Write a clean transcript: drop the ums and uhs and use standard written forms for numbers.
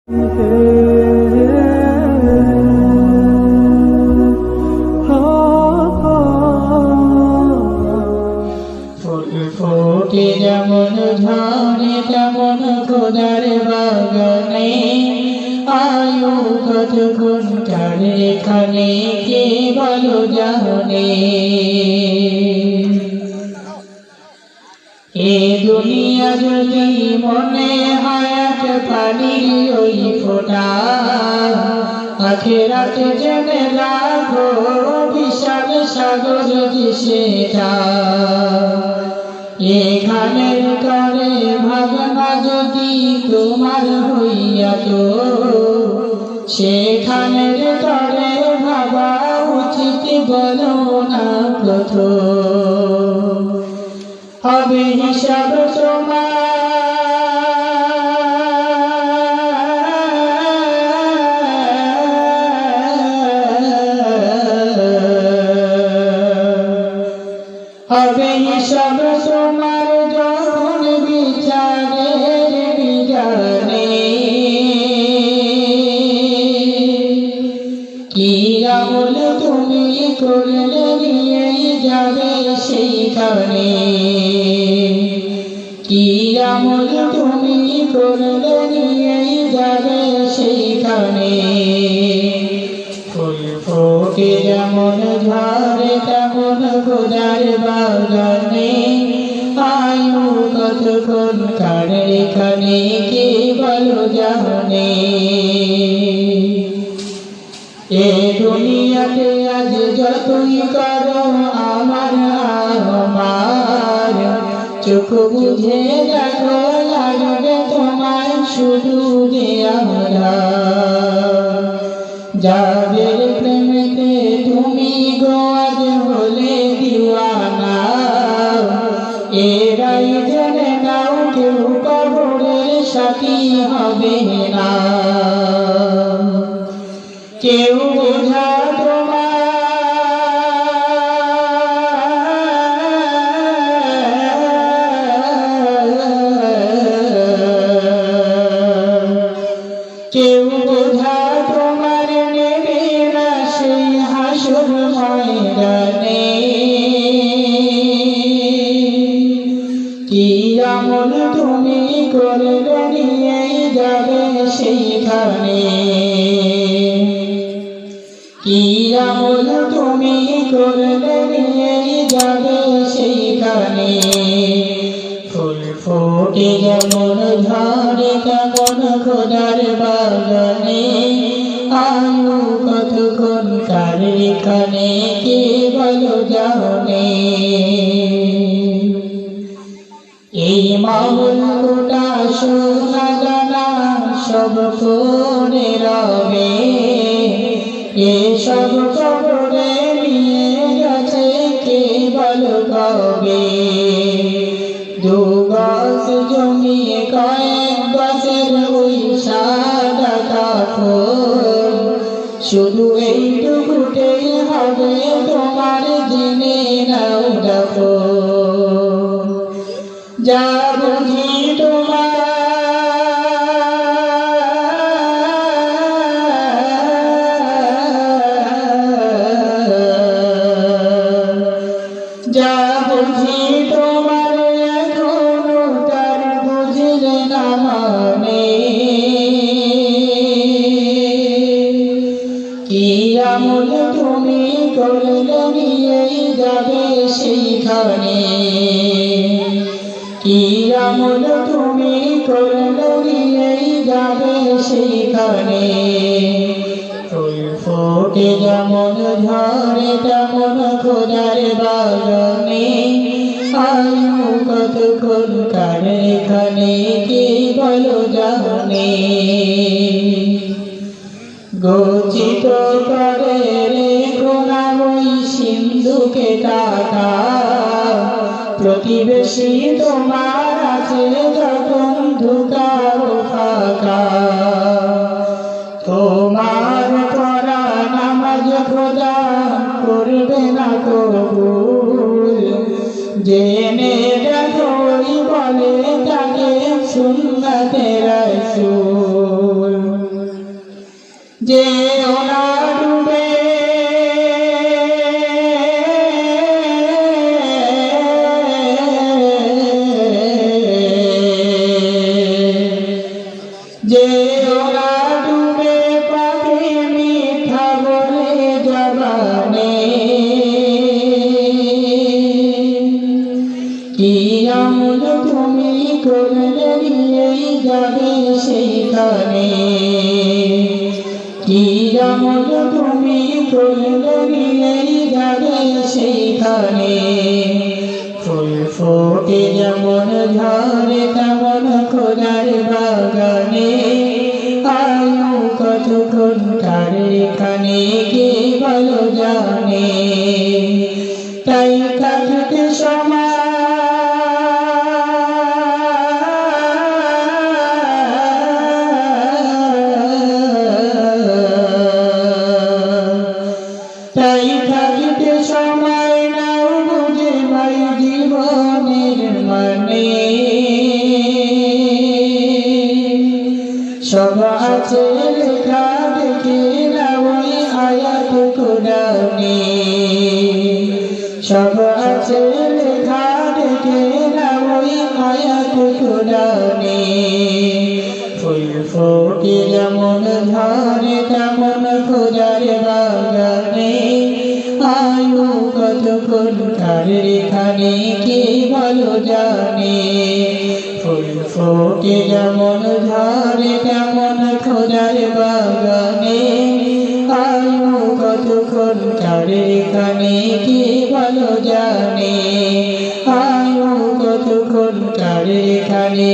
ফুটে যেমন ঝরে তেমন খোদার বাগানে আয়ু কতক্ষণ কার এখানে কে বলো জানে। এ দুনিয়া যদি মনে হয় এক পানির ওই ফোঁটা, আখেরাতে জেনে রাখো বিশাল সাগর যে সেটা। এখানের তরে ভাবনা যদি তোমার হইয়া তো, সেখানের তরে ভাবা উচিত বলো না প্রথম। হবে হিসাব তোমার হবে হিসাব তোমার যখন বিচারের বিধানে। কি আমল তুমি করলে নিয়ে যাবে সেইখানে, কি আমল তুমি করলে নিয়ে যাবে সেইখানে। ফুল ফোটে যেমন ঝরে তেমন খোদার বাগানে আয়ু কতক্ষণ কার এখানে কে বলো জানে। এ দুনিয়াতে আজ যতই করো আমার চোখ বুঝে দেখো লাগবে তোমায় শুধু দেয়া যাদের প্রেমেতে তুমি গো আজ হলে দিওয়ানা। এরাই জেনে নাও কেউ কবরের সাথী হবে না। কেউ বোঝা কেউ বোঝা তোমার নেবে না সেই হাসর ময়দানে। কি আমল তুমি করলে নিয়ে যাবে সেইখানে, কি আমল তুমি করলে নিয়ে যাবে সেইখানে। ফুল ফোটে যেমন ঝরে তেমন খোদার বাগানে আয়ু কতক্ষণ কার এখানে কে বলো জানে। এই মাহুল গোটা সোনা দানা সব পড়ে রবে, এসব কবরে নিয়ে গেছে কে বলো কবে। দু গজ জমি কয়েক গজের ওই সাদা কাপড়, শুধু এইটুকুতেই হবে তোমার জেনে নাও দেখো। যা বুঝি তোমার যা বুঝি তোমার এখনো তার বুঝলে না মানে। কি আমল তুমি করলে নিয়ে যাবে সেইখানে, কি আমল তুমি করলে নিয়ে যাবে সেইখানে। ফুল ফোটে যেমন ঝরে তেমন খোদার বাগানে আয়ু কতক্ষণ কার এখানে কে বলো জানে। গচ্ছিত করে রেখো না ওই সিন্ধুকে টাকা, প্রতিবেশী তোমার আছে যখন ধুকার ফাঁকা। তোমার পড়া নামাজ খোদা করবে না কবুল, জেনে দেখো বলে তাকে সুন্নতে রাসূল। যে ওনা ডুবে যে ওনা ডুবে পাখি মিঠা বলে জবানে কি আমল তুমি করলে নিয়েই যাবে সেইখানে কি আমল তুমি করলে নিয়েই যাবে সেইখানে ফুল ফোটে যেমন ঝরে তেমন খোদার বাগানে আয়ু কতক্ষণ কার এখানে কে ভালো জানে তাই কাটতে সময় তাই থাকতে সময় নাও বুঝে ভাই জীবনের মানে সব আছে লেখা দেখে নাও আয়াত কোরআনে সব আছে লেখা দেখে নাও আয়াত কোরআনে ফুল ফোটে যেমন ঝরে তেমন খোদার বাগানে আয়ু কতক্ষণ কার এখানে কে ভালো জানে ফুল ফোটে যেমন ঝরে তেমন খোদার বাগানে আয়ু কতক্ষণ কার এখানে কে ভালো জানে আয়ু কতক্ষণ কার এখানে